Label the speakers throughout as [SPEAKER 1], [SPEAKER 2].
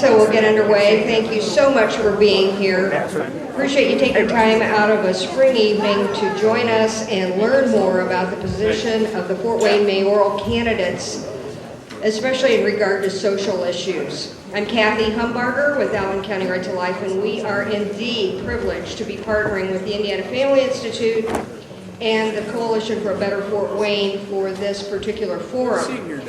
[SPEAKER 1] so we'll get underway. Thank you so much for being here. Appreciate you taking time out of a spring evening to join us and learn more about the position of the Fort Wayne mayoral candidates, especially in regard to social issues. I'm Kathy Humbarger with Allen County Right to Life, and we are indeed privileged to be partnering with the Indiana Family Institute and the Coalition for a Better Fort Wayne for this particular forum.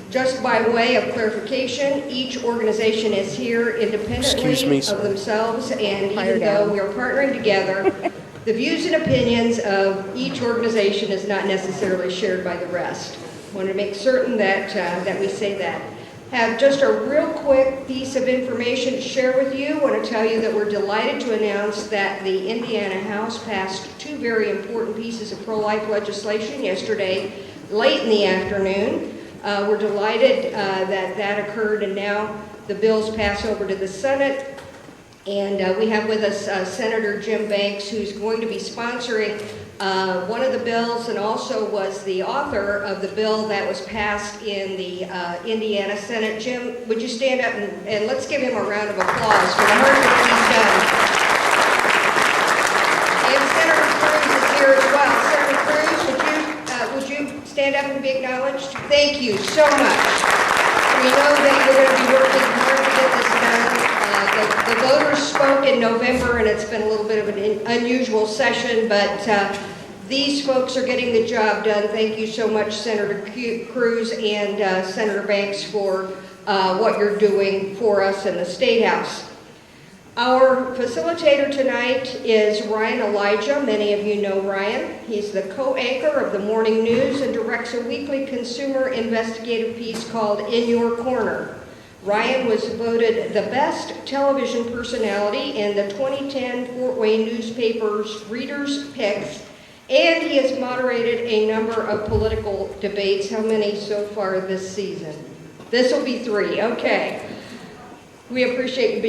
[SPEAKER 1] Just by way of clarification, each organization is here independently of themselves, and even though we are partnering together, the views and opinions of each organization is not necessarily shared by the rest. I want to make certain that we say that. Have just a real quick piece of information to share with you. I want to tell you that we're delighted to announce that the Indiana House passed two very important pieces of pro-life legislation yesterday, late in the afternoon. We're delighted that occurred, and now the bills pass over to the Senate. And we have with us Senator Jim Banks, who's going to be sponsoring one of the bills and also was the author of the bill that was passed in the Indiana Senate. Jim, would you stand up and let's give him a round of applause for the hard work he's done. And Senator Cruz is here as well. Senator Cruz, would you stand up and be acknowledged? Thank you so much. We know that you're going to be working hard to get this done. The voters spoke in November, and it's been a little bit of an unusual session, but these folks are getting the job done. Thank you so much, Senator Cruz and Senator Banks, for what you're doing for us in the State House. Our facilitator tonight is Ryan Elijah. Many of you know Ryan. He's the co-anchor of the Morning News and directs a weekly consumer investigative piece called In Your Corner. Ryan was voted the best television personality in the 2010 Fort Wayne newspaper's Reader's Picks, and he has moderated a number of political debates. How many so far this season? This will be 3. Okay. We appreciate you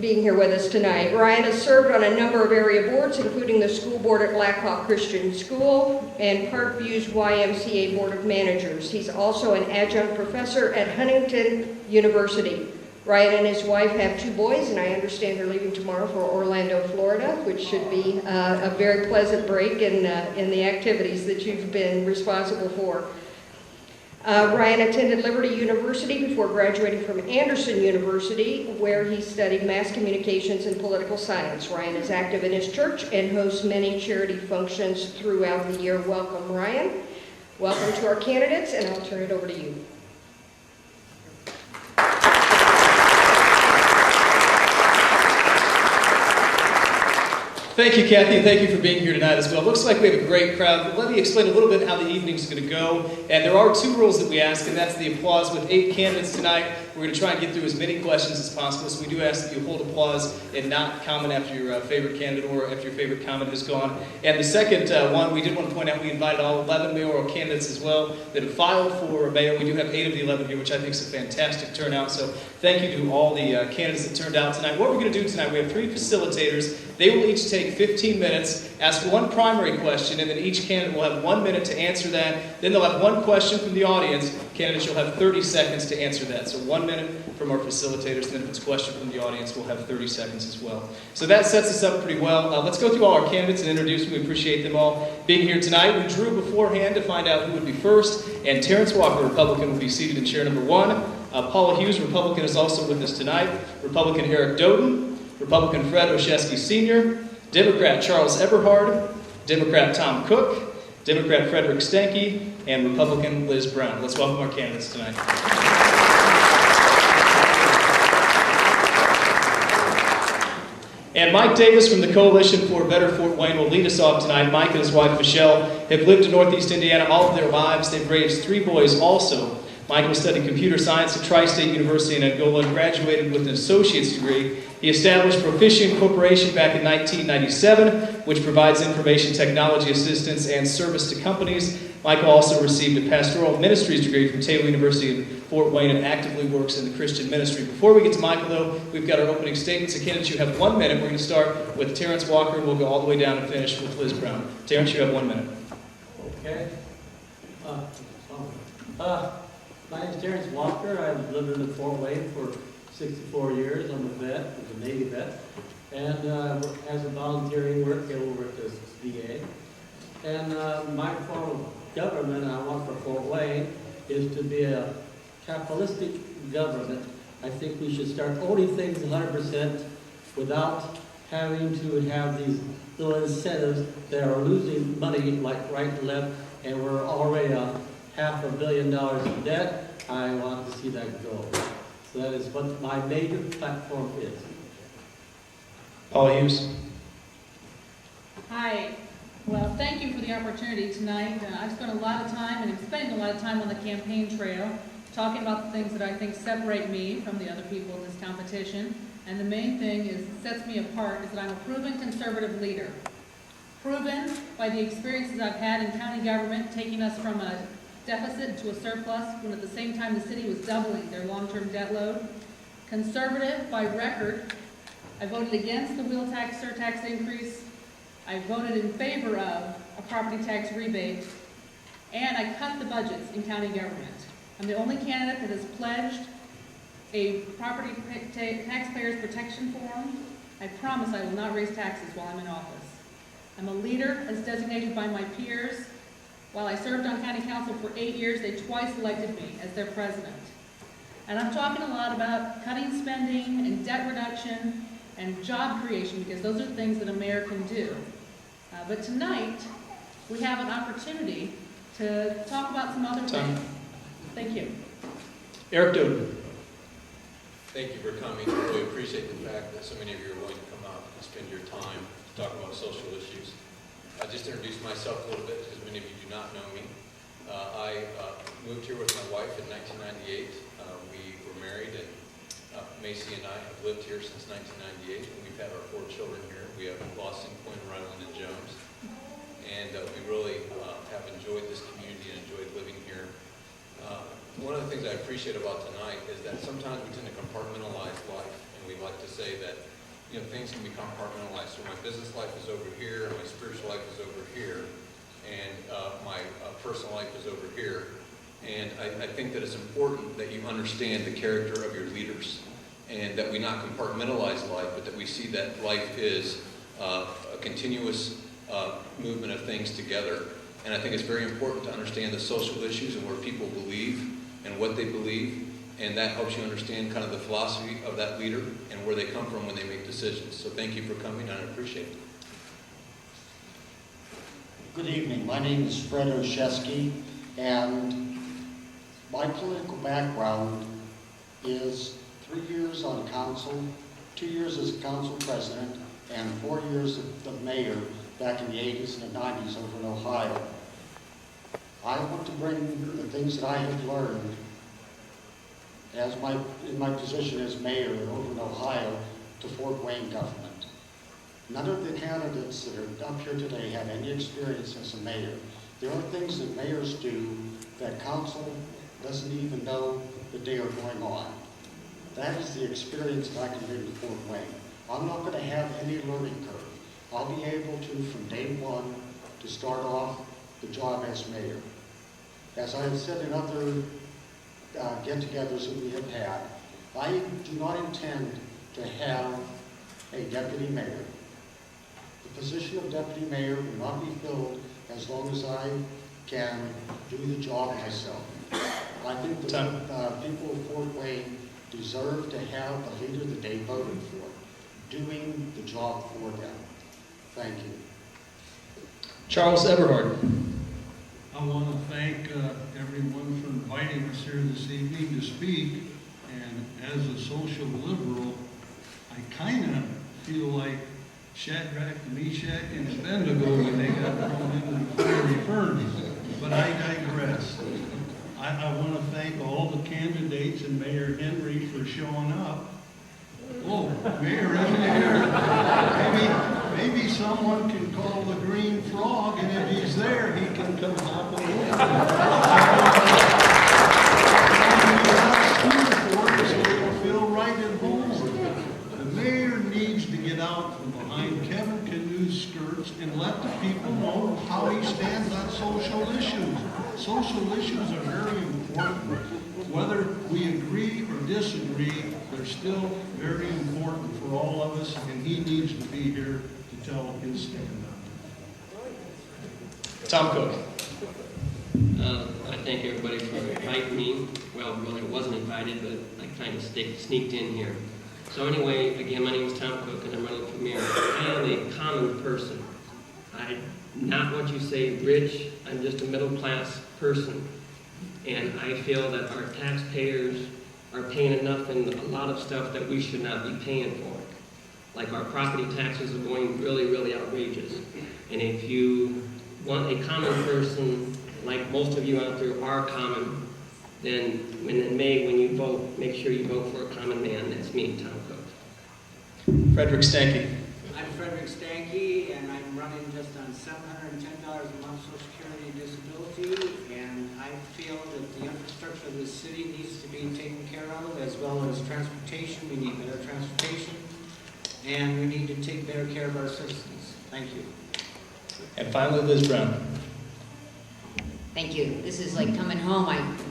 [SPEAKER 1] being here with us tonight. Ryan has served on a number of area boards, including the school board at Blackhawk Christian School and Parkview's YMCA Board of Managers. He's also an adjunct professor at Huntington University. Ryan and his wife have 2 boys, and I understand they're leaving tomorrow for Orlando, Florida, which should be a very pleasant break in the activities that you've been responsible for. Ryan attended Liberty University before graduating from Anderson University, where he studied mass communications and political science. Ryan is active in his church and hosts many charity functions throughout the year. Welcome, Ryan. Welcome to our candidates, and I'll turn it over to you.
[SPEAKER 2] Thank you, Kathy, and thank you for being here tonight as well. Looks like we have a great crowd, but let me explain a little bit how the evening's going to go. And there are 2 rules that we ask, and that's the applause with 8 candidates tonight. We're going to try and get through as many questions as possible, so we do ask that you hold applause and not comment after your favorite candidate or after your favorite comment has gone. And the second one, we did want to point out we invited all 11 mayoral candidates as well that have filed for mayor. We do have 8 of the 11 here, which I think is a fantastic turnout. So thank you to all the candidates that turned out tonight. What we're going to do tonight, we have 3 facilitators. They will each take 15 minutes, ask 1 primary question, and then each candidate will have 1 minute to answer that. Then they'll have 1 question from the audience. Candidates, you'll have 30 seconds to answer that. So 1 minute from our facilitators, and then if it's a question from the audience, we'll have 30 seconds as well. So that sets us up pretty well. Let's go through all our candidates and introduce them. We appreciate them all being here tonight. We drew beforehand to find out who would be first, and Terrence Walker, Republican, will be seated in chair number 1. Paula Hughes, Republican, is also with us tonight. Republican Eric Doden, Republican Fred Oshesky Sr., Democrat Charles Eberhard, Democrat Tom Cook, Democrat Frederick Stanke, and Republican Liz Brown. Let's welcome our candidates tonight. And Mike Davis from the Coalition for a Better Fort Wayne will lead us off tonight. Mike and his wife Michelle have lived in Northeast Indiana all of their lives. They've raised 3 boys also. Michael studied computer science at Tri-State University in Angola and graduated with an associate's degree. He established Proficient Corporation back in 1997, which provides information technology assistance and service to companies. Michael also received a pastoral ministries degree from Taylor University in Fort Wayne and actively works in the Christian ministry. Before we get to Michael, though, we've got our opening statements. So, candidates, you have 1 minute. We're going to start with Terrence Walker, and we'll go all the way down and finish with Liz Brown. Terrence, you have 1 minute.
[SPEAKER 3] Okay. My name is Terrence Walker. I've lived in Fort Wayne for 64 years. I'm a vet, I'm a Navy vet, and as a volunteering work over at the VA. And my form of government I want for Fort Wayne is to be a capitalistic government. I think we should start owning things 100% without having to have these little incentives that are losing money like right and left, and we're already $500 million in debt. I want to see that go. So that is what my major platform is.
[SPEAKER 2] Paul Hughes.
[SPEAKER 4] Hi. Well, thank you for the opportunity tonight. I've spent a lot of time, and I'm spending a lot of time on the campaign trail, talking about the things that I think separate me from the other people in this competition. And the main thing is sets me apart is that I'm a proven conservative leader. Proven by the experiences I've had in county government, taking us from a deficit to a surplus, when at the same time the city was doubling their long-term debt load. Conservative by record. I voted against the wheel tax surtax increase. I voted in favor of a property tax rebate, and I cut the budgets in county government. I'm the only candidate that has pledged a property taxpayers protection forum. I promise I will not raise taxes while I'm in office. I'm a leader as designated by my peers. While I served on county council for 8 years, they twice elected me as their president. And I'm talking a lot about cutting spending and debt reduction and job creation, because those are things that a mayor can do. But tonight, we have an opportunity to talk about some other things. Thank you.
[SPEAKER 2] Eric Doden.
[SPEAKER 5] Thank you for coming. I really appreciate the fact that so many of you are willing to come out and spend your time to talk about social issues. I'll just introduce myself a little bit because many of you do not know me. I moved here with my wife in 1998. We were married, and Macy and I have lived here since 1998, and we've had our 4 children here. We have Boston, Quinn, Ryland, and Jones. And we really have enjoyed this community and enjoyed living here. One of the things I appreciate about tonight is that sometimes we tend to compartmentalize life, and we like to say that things can be compartmentalized. So my business life is over here, my spiritual life is over here, and my personal life is over here. And I think that it's important that you understand the character of your leaders, and that we not compartmentalize life, but that we see that life is a continuous movement of things together. And I think it's very important to understand the social issues and where people believe and what they believe, and that helps you understand kind of the philosophy of that leader and where they come from when they make decisions. So thank you for coming, and I appreciate it.
[SPEAKER 6] Good evening. My name is Fred Oshesky, and my political background is 3 years on council, 2 years as council president, and 4 years of mayor back in the 80s and the 90s over in Ohio. I want to bring the things that I have learned in my position as mayor over in Ohio to Fort Wayne government. None of the candidates that are up here today have any experience as a mayor. There are things that mayors do that council doesn't even know that they are going on. That is the experience that I can bring to Fort Wayne. I'm not going to have any learning curve. I'll be able to, from day one, to start off the job as mayor. As I have said in other get-togethers that we have had, I do not intend to have a deputy mayor. The position of deputy mayor will not be filled as long as I can do the job myself. I think the people of Fort Wayne deserve to have the leader that they voted for, doing the job for them. Thank you.
[SPEAKER 2] Charles Everhard.
[SPEAKER 7] I want to thank everyone for inviting us here this evening to speak. And as a social liberal, I kind of feel like Shadrach, Meshach, and Abednego when they got thrown into the fiery furnace. But I digress. I want to thank all the candidates and Mayor Henry for showing up. Oh, Mayor isn't here. Maybe someone can call the green frog, and if he's there, he can come hop over. Feel right at home. The mayor needs to get out from behind Kevin Canoe's skirts and let the people know how he stands on social issues. Social issues are very important. whether we agree or disagree, they're still very important for all of us, and he needs to be here to tell his stand on it.
[SPEAKER 2] Tom Cook.
[SPEAKER 8] I thank everybody for inviting me. Well, really, I wasn't invited, but I kind of sneaked in here. So anyway, again, my name is Tom Cook, and I'm running for mayor. I am a common person. I'm not what you say rich. I'm just a middle-class person. And I feel that our taxpayers are paying enough in a lot of stuff that we should not be paying for. Like our property taxes are going really, really outrageous. And if you want a common person, like most of you out there are common, then in May when you vote, make sure you vote for a common man. That's me, Tom Cook.
[SPEAKER 2] Frederick Stanky.
[SPEAKER 9] I'm Frederick Stanky, and I'm running just on $710 a month Social Security disability, and I feel that the infrastructure of the city needs to be taken care of, as well as transportation. We need better transportation, and we need to take better care of our citizens. Thank you.
[SPEAKER 2] And finally, Liz Brown.
[SPEAKER 10] Thank you. This is like coming home.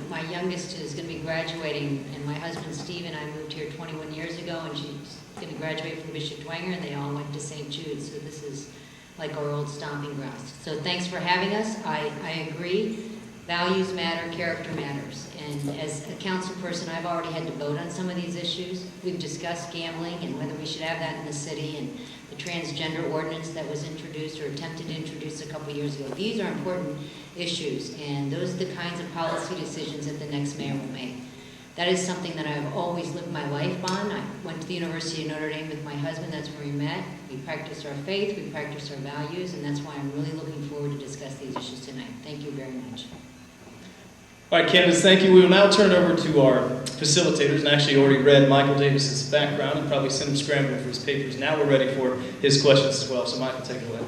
[SPEAKER 10] My youngest is going to be graduating, and my husband Steve and I moved here 21 years ago, and she's going to graduate from Bishop Dwenger, and they all went to St. Jude's, so this is like our old stomping grounds. So thanks for having us. I agree. Values matter, character matters. And as a council person, I've already had to vote on some of these issues. We've discussed gambling and whether we should have that in the city, and the transgender ordinance that was introduced or attempted to introduce a couple years ago. These are important issues, and those are the kinds of policy decisions that the next mayor will make. That is something that I've always lived my life on. I went to the University of Notre Dame with my husband. That's where we met. We practiced our faith, we practiced our values, and that's why I'm really looking forward to discuss these issues tonight. Thank you very much.
[SPEAKER 2] All right, candidates, thank you. We will now turn it over to our facilitators, and actually already read Michael Davis's background and probably sent him scrambling for his papers. Now we're ready for his questions as well. So Michael, take it away.